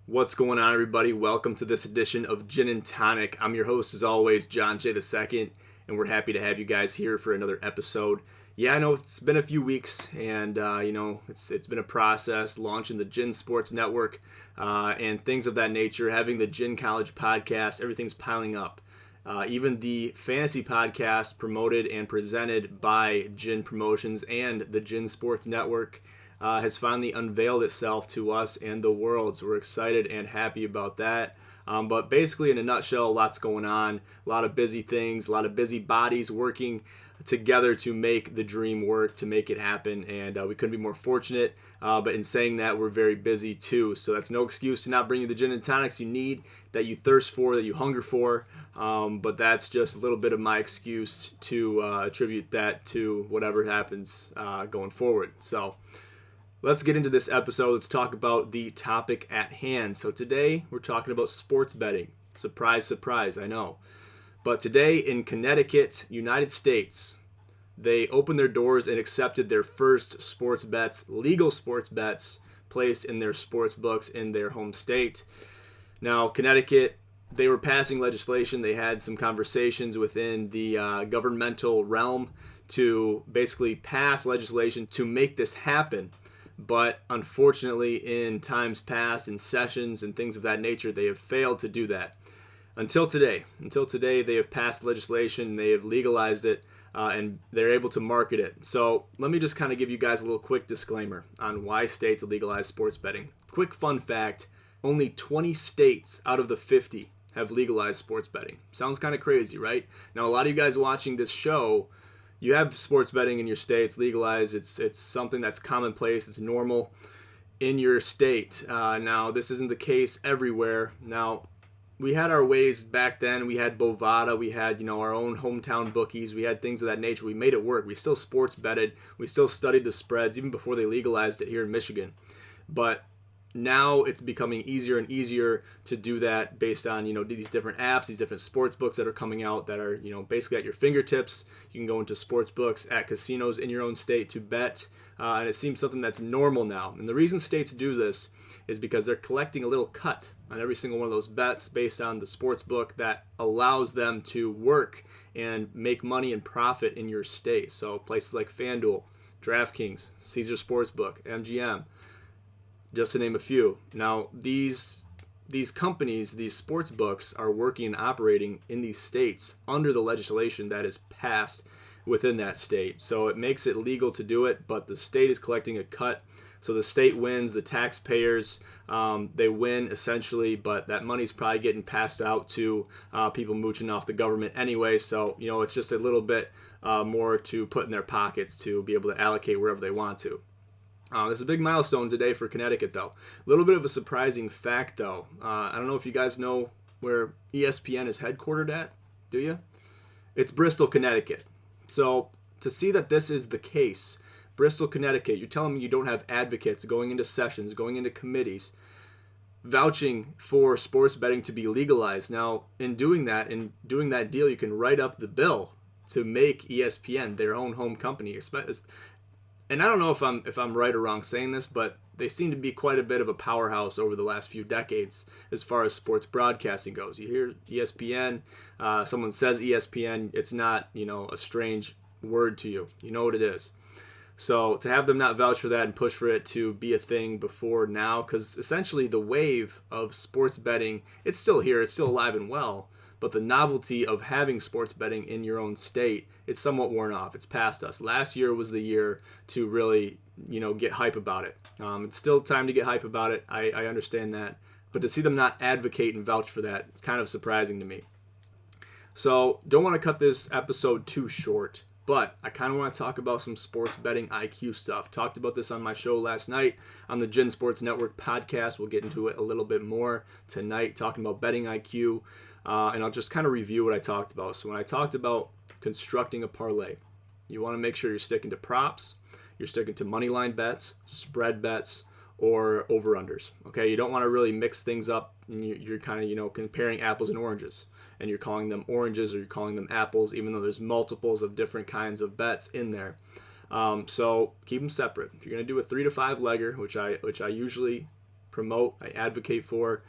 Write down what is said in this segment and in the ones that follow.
What's going on, everybody? Welcome to this edition of Gin and Tonic. I'm your host, as always, John J. II, and we're happy to have you guys here for another episode. Yeah, I know it's been a few weeks, and it's been a process launching the Gin Sports Network and things of that nature. Having the Gin College podcast, everything's piling up. Even the fantasy podcast promoted and presented by Gin Promotions and the Gin Sports Network has finally unveiled itself to us and the world. So we're excited and happy about that. But basically, in a nutshell, lots going on. A lot of busy things, a lot of busy bodies working together to make the dream work, to make it happen. And we couldn't be more fortunate. But in saying that, we're very busy too. So that's no excuse to not bring you the gin and tonics you need, that you thirst for, that you hunger for. But that's just a little bit of my excuse to attribute that to whatever happens going forward. So let's get into this episode. Let's talk about the topic at hand. So today we're talking about sports betting. Surprise, surprise, I know. But today in Connecticut, United States, they opened their doors and accepted their first sports bets, legal sports bets, placed in their sports books in their home state. Now, Connecticut, they were passing legislation. They had some conversations within the governmental realm to basically pass legislation to make this happen. But unfortunately, in times past, in sessions and things of that nature, they have failed to do that. Until today, they have passed legislation, they have legalized it, and they're able to market it. So let me just kind of give you guys a little quick disclaimer on why states legalize sports betting. Quick fun fact, only 20 states out of the 50 have legalized sports betting. Sounds kind of crazy, right? Now, a lot of you guys watching this show, you have sports betting in your state. It's legalized. It's something that's commonplace. It's normal in your state. Now, this isn't the case everywhere. Now, we had our ways back then. We had Bovada. We had, our own hometown bookies. We had things of that nature. We made it work. We still sports betted. We still studied the spreads, even before they legalized it here in Michigan. But now it's becoming easier and easier to do that based on, these different apps, these different sports books that are coming out that are, basically at your fingertips. You can go into sports books at casinos in your own state to bet. And it seems something that's normal now. And the reason states do this is because they're collecting a little cut on every single one of those bets based on the sports book that allows them to work and make money and profit in your state. So places like FanDuel, DraftKings, Caesar Sportsbook, MGM, just to name a few. Now, these companies, these sports books, are working and operating in these states under the legislation that is passed within that state. So it makes it legal to do it, but the state is collecting a cut. So the state wins, the taxpayers, they win essentially, but that money's probably getting passed out to people mooching off the government anyway. So, it's just a little bit more to put in their pockets to be able to allocate wherever they want to. This is a big milestone today for Connecticut, though. A little bit of a surprising fact, though. I don't know if you guys know where ESPN is headquartered at. Do you? It's Bristol, Connecticut. So to see that this is the case, Bristol, Connecticut, you're telling me you don't have advocates going into sessions, going into committees, vouching for sports betting to be legalized. Now, in doing that deal, you can write up the bill to make ESPN their own home company. And I don't know if I'm right or wrong saying this, but they seem to be quite a bit of a powerhouse over the last few decades as far as sports broadcasting goes. You hear ESPN, someone says ESPN, it's not, a strange word to you. You know what it is. So to have them not vouch for that and push for it to be a thing before now, because essentially the wave of sports betting, it's still here, it's still alive and well, but the novelty of having sports betting in your own state, it's somewhat worn off. It's past us. Last year was the year to really, get hype about it. It's still time to get hype about it. I understand that. But to see them not advocate and vouch for that, it's kind of surprising to me. So don't want to cut this episode too short, but I kind of want to talk about some sports betting IQ stuff. Talked about this on my show last night on the Gin Sports Network podcast. We'll get into it a little bit more tonight, talking about betting IQ. And I'll just kind of review what I talked about. So when I talked about constructing a parlay, you want to make sure you're sticking to props, you're sticking to money line bets, spread bets, or over-unders. Okay, you don't want to really mix things up, and you're kind of, comparing apples and oranges, and you're calling them oranges or you're calling them apples, even though there's multiples of different kinds of bets in there. So keep them separate. If you're going to do a 3 to 5 legger, which I usually promote, I advocate for.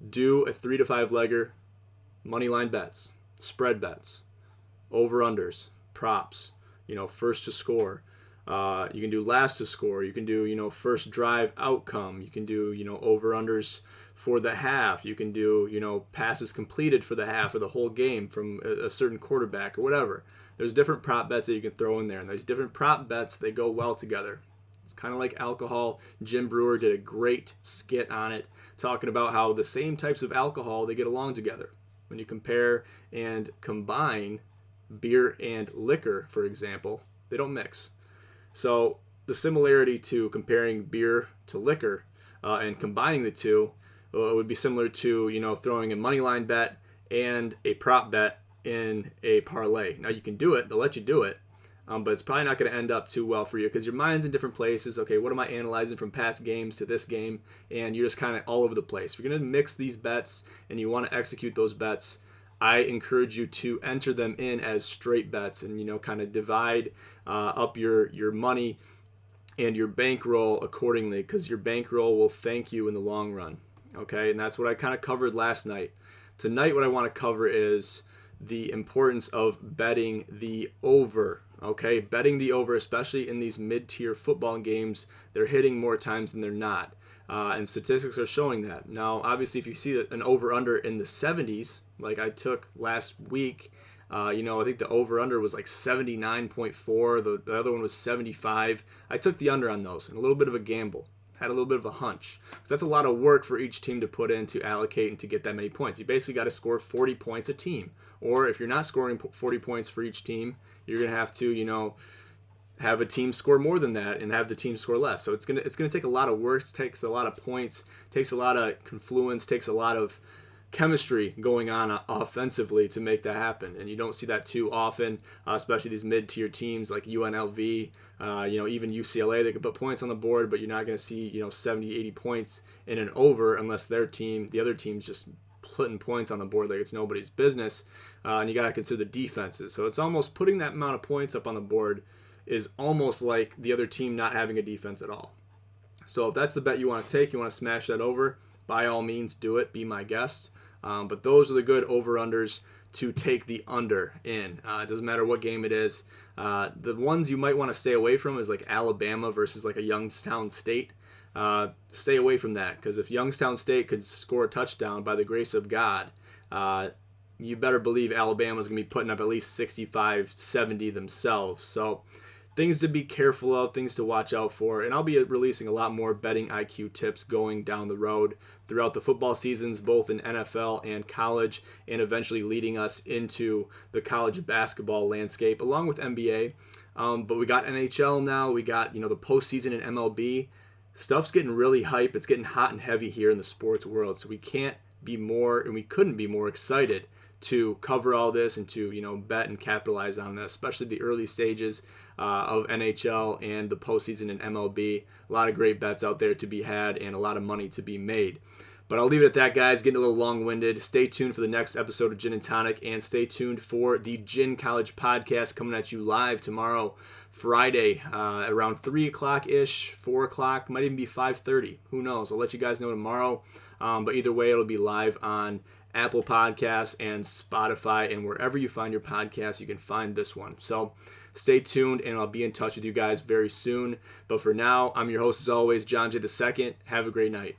Do a 3 to 5 legger, money line bets, spread bets, over-unders, props, first to score. You can do last to score. You can do, first drive outcome. You can do, over-unders for the half. You can do, passes completed for the half or the whole game from a certain quarterback or whatever. There's different prop bets that you can throw in there. And those different prop bets, they go well together. It's kind of like alcohol. Jim Brewer did a great skit on it, talking about how the same types of alcohol, they get along together. When you compare and combine beer and liquor, for example, they don't mix. So the similarity to comparing beer to liquor and combining the two would be similar to, throwing a money line bet and a prop bet in a parlay. Now you can do it, they'll let you do it, but it's probably not going to end up too well for you because your mind's in different places. Okay, what am I analyzing from past games to this game? And you're just kind of all over the place. If you're going to mix these bets and you want to execute those bets, I encourage you to enter them in as straight bets and, kind of divide up your money and your bankroll accordingly, because your bankroll will thank you in the long run. Okay, and that's what I kind of covered last night. Tonight, what I want to cover is the importance of betting the over. Okay, betting the over, especially in these mid-tier football games, they're hitting more times than they're not. And statistics are showing that. Now, obviously, if you see an over-under in the 70s, like I took last week, I think the over-under was like 79.4. The other one was 75. I took the under on those, and a little bit of a gamble. Had a little bit of a hunch. So that's a lot of work for each team to put in to allocate and to get that many points. You basically got to score 40 points a team. Or if you're not scoring 40 points for each team, you're going to have to, have a team score more than that and have the team score less. So it's gonna take a lot of work, takes a lot of points, takes a lot of confluence, takes a lot of chemistry going on offensively to make that happen. And you don't see that too often, especially these mid-tier teams like UNLV, even UCLA. They can put points on the board, but you're not going to see 70, 80 points in an over unless the other team's just putting points on the board like it's nobody's business. And you got to consider the defenses. So it's almost putting that amount of points up on the board is almost like the other team not having a defense at all. So if that's the bet you want to take, you want to smash that over, by all means do it, be my guest. But those are the good over-unders to take the under in. It doesn't matter what game it is. The ones you might want to stay away from is like Alabama versus like a Youngstown State. Stay away from that, because if Youngstown State could score a touchdown by the grace of God, you better believe Alabama's going to be putting up at least 65, 70 themselves. So things to be careful of, things to watch out for, and I'll be releasing a lot more betting IQ tips going down the road throughout the football seasons, both in NFL and college, and eventually leading us into the college basketball landscape, along with NBA. But we got NHL now, we got the postseason in MLB. Stuff's getting really hype. It's getting hot and heavy here in the sports world, so we can't be more, and we couldn't be more excited to cover all this and to bet and capitalize on this, especially the early stages of NHL and the postseason in MLB. A lot of great bets out there to be had and a lot of money to be made. But I'll leave it at that, guys. Getting a little long-winded. Stay tuned for the next episode of Gin and Tonic, and stay tuned for the Gin College podcast coming at you live tomorrow, Friday, around 3 o'clock-ish, 4 o'clock, might even be 5:30. Who knows? I'll let you guys know tomorrow. But either way, it'll be live on Apple Podcasts and Spotify, and wherever you find your podcasts, you can find this one. So stay tuned, and I'll be in touch with you guys very soon. But for now, I'm your host, as always, John J. II. Have a great night.